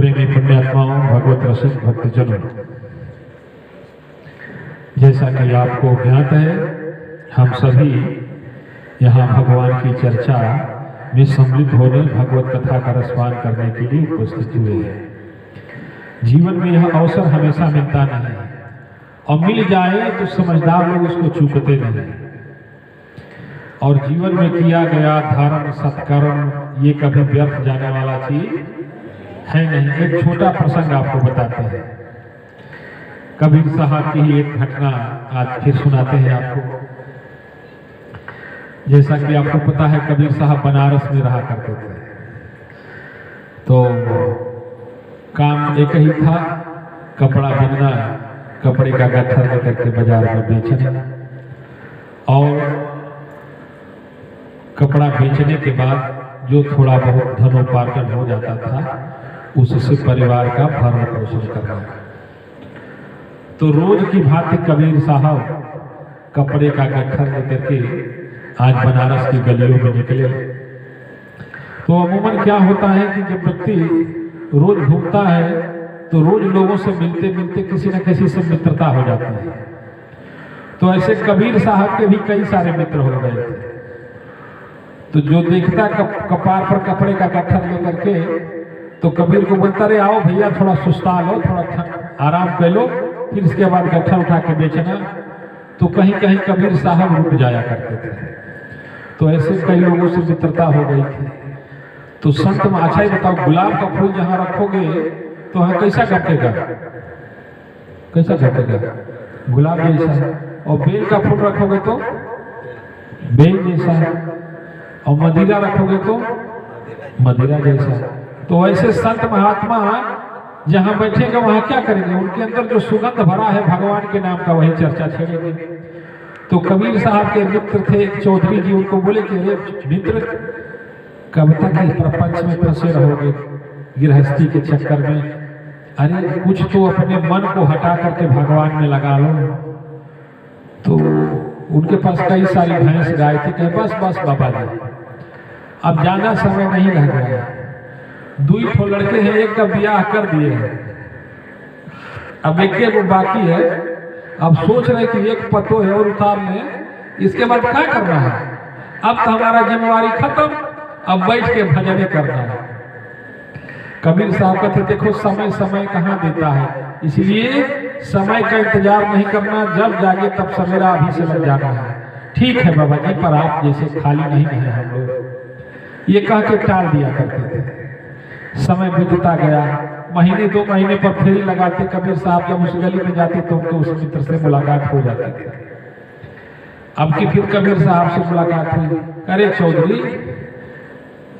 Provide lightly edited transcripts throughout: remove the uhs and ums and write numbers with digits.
प्रेमी पुण्यात्माओं, भगवत रसिक भक्तजनों, जैसा कि आपको ज्ञात है, हम सभी यहाँ भगवान की चर्चा में सम्मिलित होने, भगवत कथा का रसपान करने के लिए उपस्थित हुए हैं। जीवन में यह अवसर हमेशा मिलता नहीं, और मिल जाए तो समझदार लोग उसको चूकते नहीं। और जीवन में किया गया धर्म सत्कर्म ये कभी व्यर्थ जाने वाला चीज है नहीं। एक छोटा प्रसंग आपको बताते हैं। कबीर साहब की ही एक घटना आज फिर सुनाते हैं आपको। जैसा कि आपको पता है, कबीर साहब बनारस में रहा करते थे, तो काम एक ही था, कपड़ा बिनना, कपड़े का गट्ठर लेकर के बाजार में बेचना, और कपड़ा बेचने के बाद जो थोड़ा बहुत धनोपार्जन हो जाता था, उससे परिवार का भरण पोषण करना। तो रोज की भांति कबीर साहब कपड़े का गट्ठर लेकर के आज बनारस की गलियों में निकले। तो अमूमन क्या होता है कि जब व्यक्ति रोज घूमता है तो रोज लोगों से मिलते मिलते किसी न किसी से मित्रता हो जाती है। तो ऐसे कबीर साहब के भी कई सारे मित्र हो गए थे। तो जो देखता कपार पर कपड़े का गट्ठर लेकर के, तो कबीर को बोलता, रे आओ भैया थोड़ा सुस्ता लो, थोड़ा आराम कर लो, फिर इसके बाद गट्ठर उठा के बेचना। तो कहीं कहीं कबीर साहब रुक जाया करते थे। तो ऐसे कई लोगों से मित्रता हो गई थी। तो संत में अच्छा ही बताओ, गुलाब का फूल जहाँ रखोगे तो वहाँ कैसा गटेगा, कैसा गटेगा, गुलाब जैसा। और बेल का फूल रखोगे तो बेल जैसा, और मदिरा रखोगे तो मदिरा जैसा। तो ऐसे संत महात्मा जहां बैठेंगे वहां क्या करेंगे, उनके अंदर जो सुगंध भरा है भगवान के नाम का, वही चर्चा छेड़ेंगे। तो कबीर साहब के मित्र थे एक चौधरी जी, उनको बोले कि अरे मित्र, कब तक इस प्रपंच में फंसे रहोगे गृहस्थी के चक्कर में, अरे कुछ तो अपने मन को हटा करके भगवान में लगा लो। तो उनके पास कई सारी भैंस गाय थी। कहे बस बस बाबा जी, अब ज्यादा समय नहीं रह गया, 2 लड़के हैं, एक का ब्याह कर दिए हैं, अब एक को बाकी है। अब सोच रहे कि एक पतो है और उतार लें, इसके बाद क्या करना है, अब तो हमारा जिम्मेवारी खत्म, अब बैठ के भजन करना है। कबीर साहब कहते देखो समय समय कहाँ देता है, इसलिए समय का इंतजार नहीं करना, जब जागे तब सवेरा अभी से लग जाना है। ठीक है बाबा जी, पर आप जैसे खाली नहीं है हम लोग, ये कह के टाल दिया करते थे। समय बीतता गया, महीने 2 महीने पर फेरी लगाते कबीर साहब जब उस गली में जाते तो उनको उस मित्र से मुलाकात हो जाती थी। अब की फिर कबीर साहब से मुलाकात हुई। अरे चौधरी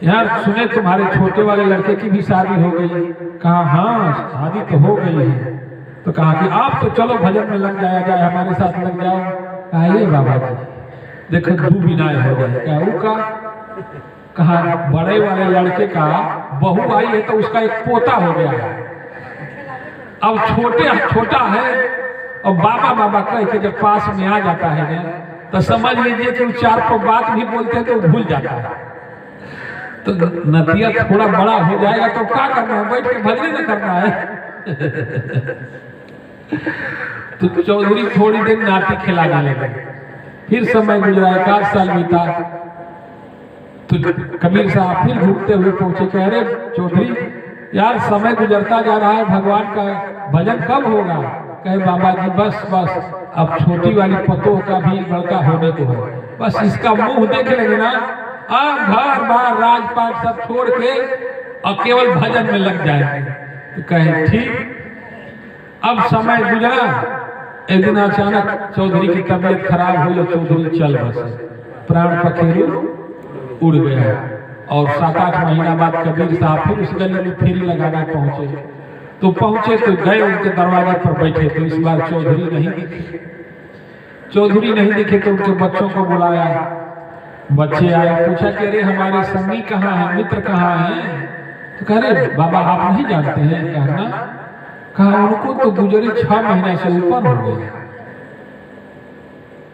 यार, सुने तुम्हारे छोटे वाले लड़के की भी शादी हो गई। कहा हाँ शादी तो हो गई है। तो कहा कि आप तो चलो भजन में लग जाया जाए, हमारे साथ लग जाओ। आइए बाबा जी, देखो 2 बिनाए हो जाए। क्या वो का कहा, बड़े वाले लड़के का बहू आई है तो उसका एक पोता हो गया है। अब छोटा है, और बाबा बाबा कह के जब पास में आ जाता है ना, तो समझ लीजिए कि 4 को बात भी बोलते हैं तो भूल जाता है। तो नतिया थोड़ा बड़ा हो जाएगा तो क्या करना है, बैठ के भजन न करना है। तो चौधरी थोड़ी देर नाती खिलाने लगे। फिर समय गुजरा, 1 साल बीता। तो कबीर साहब फिर घूमते हुए पहुंचे। कह रहे चौधरी यार, समय गुजरता जा रहा है, भगवान का भजन कब होगा। कहे बाबा जी बस बस, अब छोटी वाली पतों का भी लड़का होने को है, बस इसका मुंह देख लेंगे ना, आप घर बार राजपाट सब छोड़ के और केवल भजन में लग जाएंगे। तो कहे ठीक। अब समय गुजरा, एक दिन अचानक चौधरी की तबीयत खराब हुई और चौधरी चल बसे, प्राण पखेरु उड़ गया। और 7-8 महीना बाद कबीर साहब फिर उस गली में फेरी लगाने पहुंचे। तो गए उनके दरवाजे पर बैठे, तो इस बार चौधरी नहीं दिखे। चौधरी नहीं दिखे तो उनके बच्चों को बुलाया। बच्चे आए, पूछा कि अरे हमारे संगी कहाँ है, मित्र कहाँ है। तो कह रहे बाबा आप नहीं जानते हैं। कहना, कहा उनको तो गुजरे 6 महीने से ऊपर हो गए।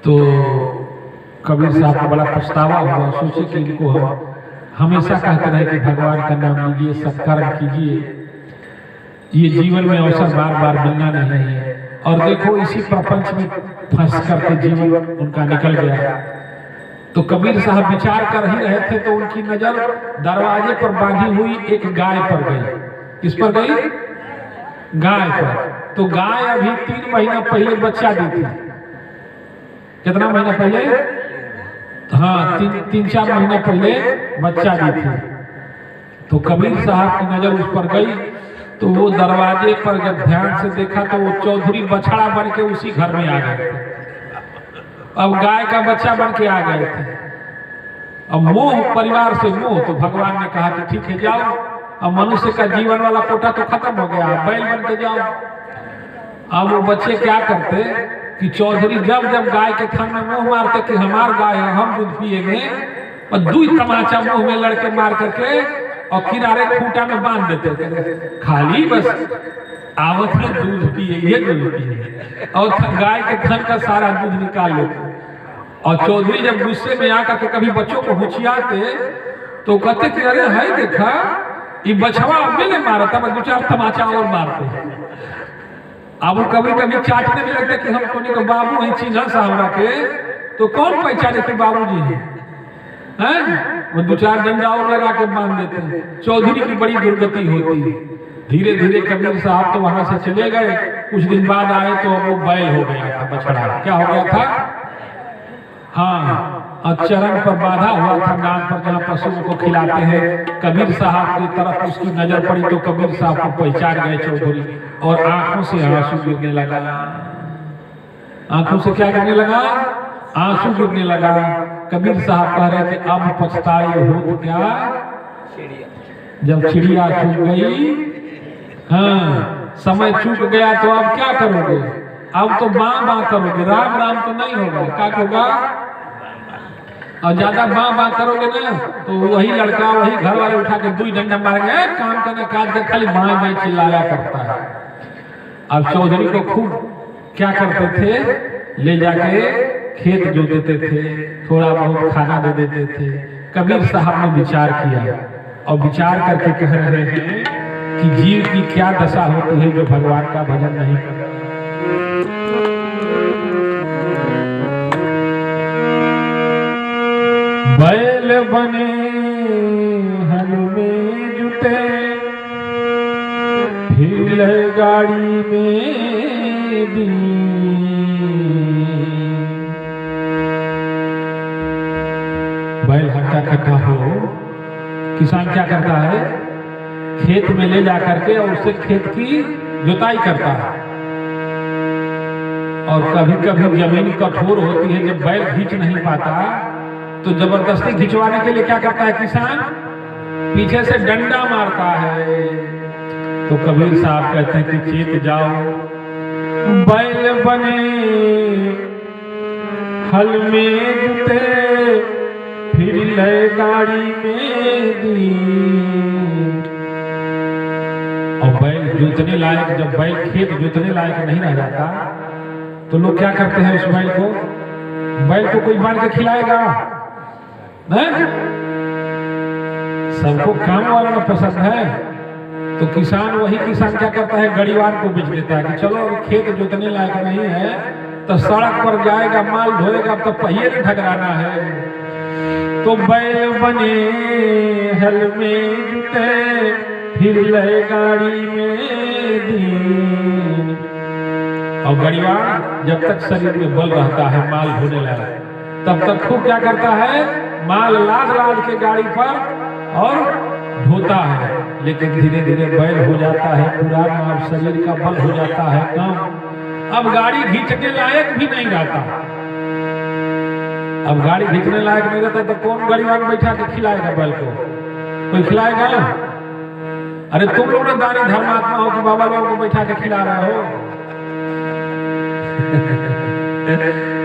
तो कबीर साहब को बड़ा पछतावा हुआ। सोचे कि इनको हम हमेशा कहते रहे कि भगवान का नाम लीजिए, सत्कर्म कीजिए, ये जीवन में अवसर बार बार मिलना नहीं है। और देखो इसी प्रपंच में फंस करके जीवन उनका निकल गया। तो कबीर साहब विचार कर ही रहे थे तो उनकी नजर दरवाजे पर बांधी हुई एक गाय पर गई। किस पर गई? गाय पर। तो गाय अभी 3 महीना पहले बच्चा दी थी। कितना महीना पहले? हाँ, 3-4 महीना पहले बच्चा दी थी। तो कबीर साहब की नजर उस पर गई तो वो दरवाजे पर जब ध्यान से देखा तो वो चौधरी बछड़ा बन के उसी घर में आ गए थे। अब गाय का बच्चा बन के आ गए थे। अब मोह, परिवार से मोह, तो भगवान ने कहा कि ठीक है जाओ, अब मनुष्य का जीवन वाला कोटा तो खत्म हो गया, बैल बन के जाओ। अब वो बच्चे क्या करते कि चौधरी जब जब गाय के थन में मुंह मारते कि हमार गाय है, हम दूध पिएंगे, और 2 तमाचा मुंह में लड़के मार करके और किनारे खूंटा में बांध देते थे। खाली बस आवत में दूध पिए, ये दूध पिए, और गाय के थन का सारा दूध निकाल लेते। और चौधरी जब गुस्से में आकर के कभी बच्चों को हुचियाते तो कहते कि अरे है देखा ये बछवा अभी नहीं मारा था, 2-4 तमाचा और मारते। अब वो कभी कभी चाटने में लगते कि हम कोने को बाबू है, चिन्हा सा हमरा के, तो कौन पहचाने कि बाबूजी हैं? वो 2-4 डंडा और लगा के बांध देते हैं। चौधरी की बड़ी दुर्गति होती है। धीरे धीरे कबीर साहब तो वहां से चले गए। कुछ दिन बाद आए तो वो बैल हो गया था, बछड़ा। क्या हो गया था? हाँ, चरण पर बाधा हुआ था, नाद पर, जहाँ पशुओं को खिलाते हैं। कबीर साहब की तरफ उसकी नजर पड़ी तो कबीर साहब को पहचान गए चौधरी, और आंखों से आंसू गिरने लगा। आंखों से क्या गिरने लगा? आंसू गिरने लगा। कबीर साहब कह रहे थे अब पछताए हो तो क्या, जब चिड़िया चूक गई, हाँ समय चूक गया तो अब क्या करोगे? अब तो बाँ बाँ करोगे, राम राम तो नहीं होगा। क्या होगा? और ज्यादा बाँ बाँ करोगे ना तो वही लड़का, वही घर वाले उठा के 2 डंडा मारेंगे, काम करने काज कर, खाली बाँ बाँ चिल्लाया करता है। अब चौधरी को खूब क्या करते थे, ले जाके खेत जो देते थे, थोड़ा बहुत खाना दे देते थे। कबीर साहब ने विचार किया और विचार करके कह रहे हैं कि जीव की क्या दशा होती है जो भगवान का भजन नहीं करता। बैल बने हल में जुटे, फिर गाड़ी में दी। बैल हट्टा कट्टा हो, किसान क्या करता है, खेत में ले जा करके और उससे खेत की जुताई करता है। और कभी कभी जमीन कठोर होती है, जब बैल खींच नहीं पाता तो जबरदस्ती खिंचवाने के लिए क्या करता है किसान, पीछे से डंडा मारता है। तो कबीर साहब कहते हैं कि चेत जाओ, बैल बने हल में जुते, फिर ले गाड़ी में दी। और बैल जोतने लायक, जब बैल खेत जोतने लायक नहीं रह जाता तो लोग क्या करते हैं, उस बैल को कोई बांध के खिलाएगा नहीं? सबको काम वाला ना पसंद है। तो किसान, वही किसान क्या करता है, गड़ीवान को बेच देता है कि चलो अभी खेत जोतने लायक नहीं है तो सड़क पर जाएगा, माल ढोएगा, तो पहिए नहीं ठगराना है। तो बैल बने हल में जुटे, फिर ले गाड़ी में दी। और गड़ीवान जब तक शरीर में बल रहता है, माल ढोने लगा, तब तक खूब क्या करता है, माल लाद लाद के गाड़ी पर और ढोता है। लेकिन धीरे धीरे बैल हो जाता है पुराना, अब शरीर का बल हो जाता है कम, अब गाड़ी खींचने लायक भी नहीं रहता। अब गाड़ी खींचने लायक नहीं रहता तो कौन गड़ीवान बैठा के खिलाएगा बैल को? कोई खिलाएगा? अरे तुम लोग ना दानी धर्मात्मा हो कि बाबा लोगों को बैठा के खिला रहे हो।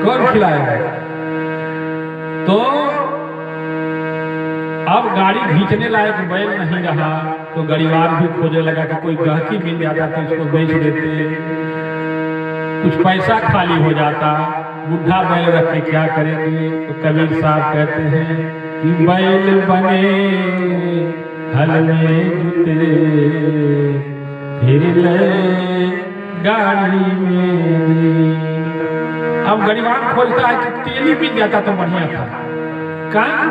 कौन खिलाएगा? तो अब गाड़ी खींचने लायक बैल नहीं रहा तो गड़ीवान भी खोजने लगा कि कोई गहकी मिल जाता तो इसको बेच देते, कुछ पैसा खाली हो जाता। बुढ़ा बैल रख के क्या करेंगे? तो कबीर साहब कहते हैं कि बैल बने हल में जुते, फिर ले गाड़ी में। अब गरीबान खोजता है कि तेली मिल जाता तो बढ़िया था। कहाँ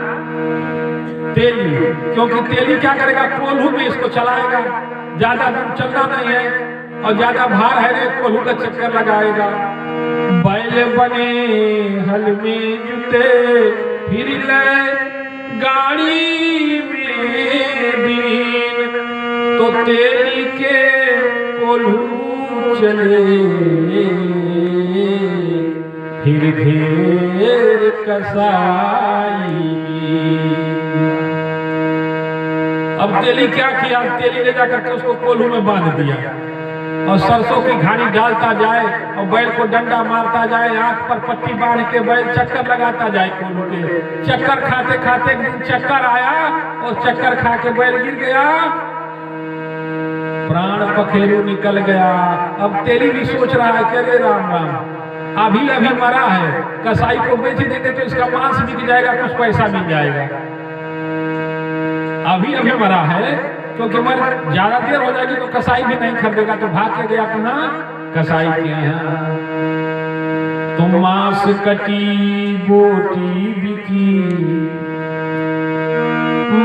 तेली? क्योंकि तेली क्या करेगा, कोल्हू में इसको चलाएगा, ज्यादा दूर चलना नहीं है और ज्यादा भार है रे, कोल्हू का चक्कर लगाएगा। बैल बने हल में जुते फिर ले गाड़ी में दिन, तो तेली के कोल्हू चले फिर घेर कसाई। अब तेली क्या किया, तेली ले जाकर के उसको कोल्हू में बांध दिया और सरसों की घानी डालता जाए और बैल को डंडा मारता जाए, आंख पर पट्टी बांध के बैल चक्कर लगाता जाए कोल्हू के। चक्कर खाते खाते एक दिन चक्कर आया और चक्कर खा के बैल गिर गया, प्राण पखेरु निकल गया। अब तेली भी सोच रहा है कि अरे राम राम, अभी अभी मरा है, कसाई को बेच देंगे तो इसका मांस बिक जाएगा, कुछ पैसा मिल जाएगा। अभी अभी मरा है क्योंकि मर ज्यादा देर हो जाएगी तो कसाई भी नहीं खरीदेगा, तो भाग के गया कहाँ, कसाई के यहाँ। तो मांस कटी बोटी बिकी,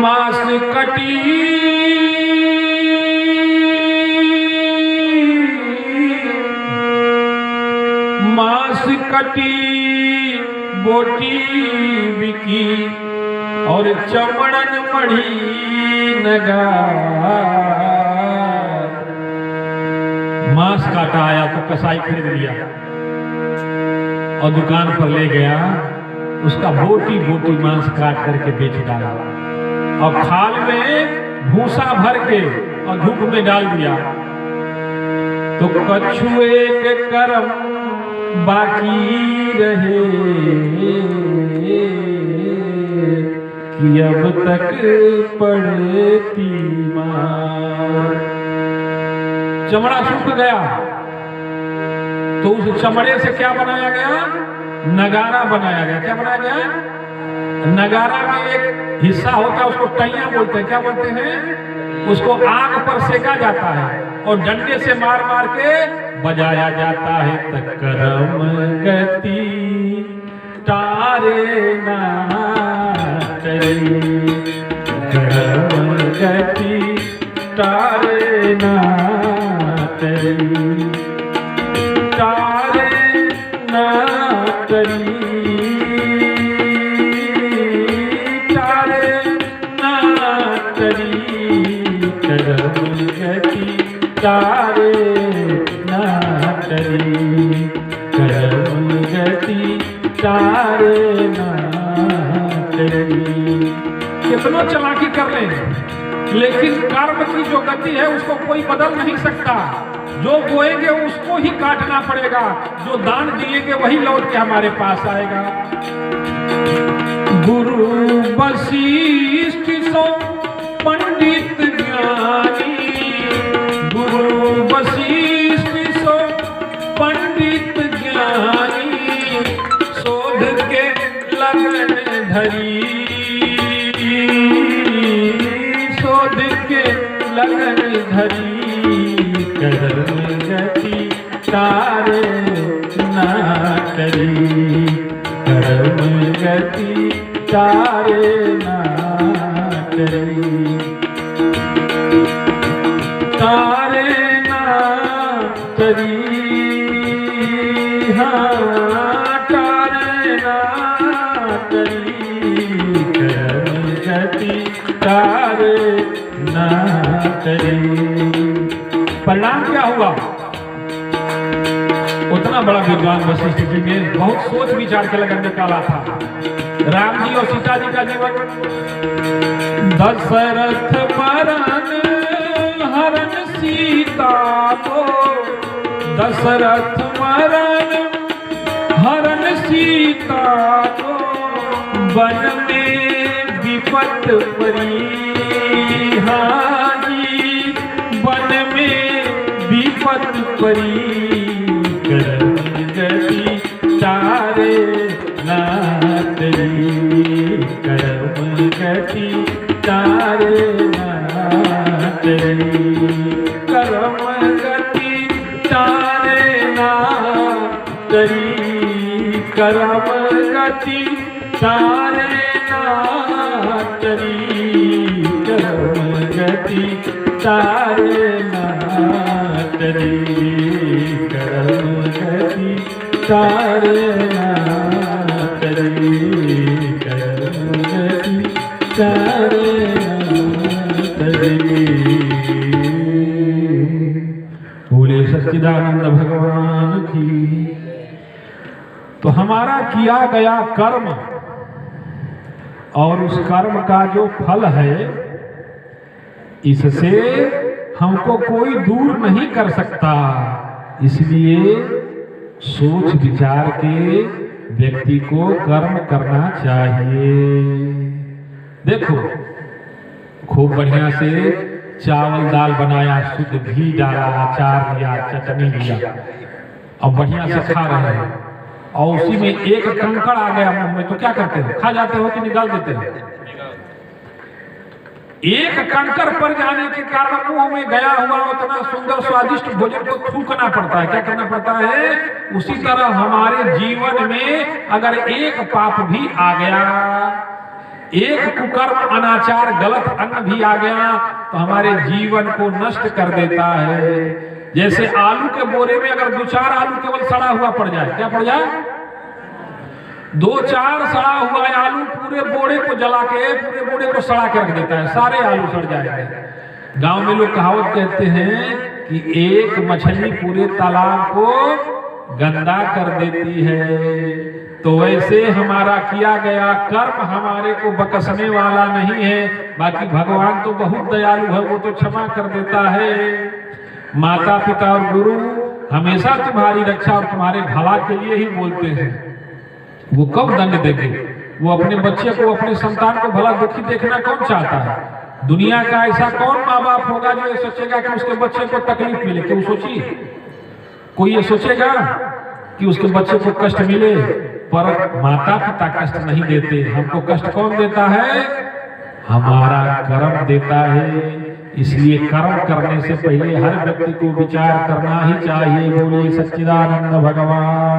मांस कटी मांस कटी बोटी बिकी और चमड़न मढ़ी नगार। मांस काटा आया तो कसाई खरीद लिया और दुकान पर ले गया, उसका बोटी बोटी मांस काट करके बेच डाला और खाल में भूसा भर के और धूप में डाल दिया। तो कछुए के कर्म बाकी रहे कि अब तक पड़ती मार। चमड़ा सूख गया तो उस चमड़े से क्या बनाया गया, नगारा बनाया गया। क्या बनाया गया, नगारा में एक हिस्सा होता है उसको टैया बोलते हैं। क्या बोलते हैं, उसको आग पर सेका जाता है और डंडे से मार मार के बजाया जाता है। तकरम गति तारे ना तरी, करम गति तारे ना तरी, तारे ना तरी, तारे ना तरी, करम गति तारे ना तरी, करम गति तारे ना तरी। कितना चालाकी कर ले, लेकिन कर्म की जो गति है उसको कोई बदल नहीं सकता। जो बोएंगे उसको ही काटना पड़ेगा, जो दान दिएंगे वही लौट के हमारे पास आएगा। गुरु वशिष्ठ सो पंडित ज्ञानी, गुरु वशिष्ठ सो पंडित ज्ञानी, शोध के लगन धरी, शोध के लगन धरी, करम गति तारे ना तरी, करम गति तारे ना तरी, तारे ना तरी, हाँ तारे ना तरी, करम गति तारे ना तरी। परिणाम क्या हुआ, उतना बड़ा विद्वान वशिष्ठ जी ने बहुत सोच विचार के लगन निकाला था। राम जी और सीता जी का जीवन, दशरथ मरण हरण सीता को, दशरथ मरण हरण सीता को, वन में विपत परी, हाँ जी वन में विपत परी, करम गति तारे ना तरी, करम गति तारे ना तरी, करम कर्म गति तारे ना तरी, कर्म गति तारे ना तरी, कर्म गति तारे ना तरी, कर्म गति तारे ना तरी। बोले सच्चिदानंद भगवान की। तो हमारा किया गया कर्म और उस कर्म का जो फल है, इससे हमको कोई दूर नहीं कर सकता। इसलिए सोच विचार के व्यक्ति को कर्म करना चाहिए। देखो, खूब बढ़िया से चावल दाल बनाया, शुद्ध घी डाला, अचार लिया, चटनी लिया, अब बढ़िया से खा रहे हैं, और उसी में एक कंकड़ आ गया मुंह में, तो क्या करते हो? खा जाते हो कि निकाल देते हो? एक कंकड़ पर जाने के कारण मुंह में गया हुआ उतना सुंदर स्वादिष्ट भोजन को थूकना पड़ता है। क्या करना पड़ता है? उसी तरह हमारे जीवन में अगर एक पाप भी आ गया, एक कुकर्म, अनाचार, गलत अन्न भी आ गया, तो हमारे जीवन को नष्ट कर देता है। जैसे आलू के बोरे में अगर 2-4 आलू केवल सड़ा हुआ पड़ जाए, क्या पड़ जाए? 2-4 सड़ा हुआ आलू पूरे बोरे को जला के, पूरे बोरे को सड़ा के रख देता है, सारे आलू सड़ जाएंगे। गांव में लोग कहावत कहते हैं कि एक मछली पूरे तालाब को गंदा कर देती है। तो वैसे हमारा किया गया कर्म हमारे को बकसने वाला नहीं है। बाकी भगवान तो बहुत दयालु है, वो तो क्षमा कर देता है। माता पिता और गुरु हमेशा तुम्हारी रक्षा और तुम्हारे भला के लिए ही बोलते हैं। वो कब दंड देंगे? वो अपने बच्चे को, अपने संतान को भला दुखी देखना कौन चाहता है? दुनिया का ऐसा कौन माँ बाप होगा जो ये सोचेगा कि उसके बच्चे को तकलीफ मिले? क्यों सोचिए, कोई ये सोचेगा कि उसके बच्चे को कष्ट मिले? पर माता पिता कष्ट नहीं देते। हमको कष्ट कौन देता है? हमारा कर्म देता है। इसलिए कर्म करने से पहले हर व्यक्ति को विचार करना ही चाहिए। बोले सच्चिदानंद भगवान।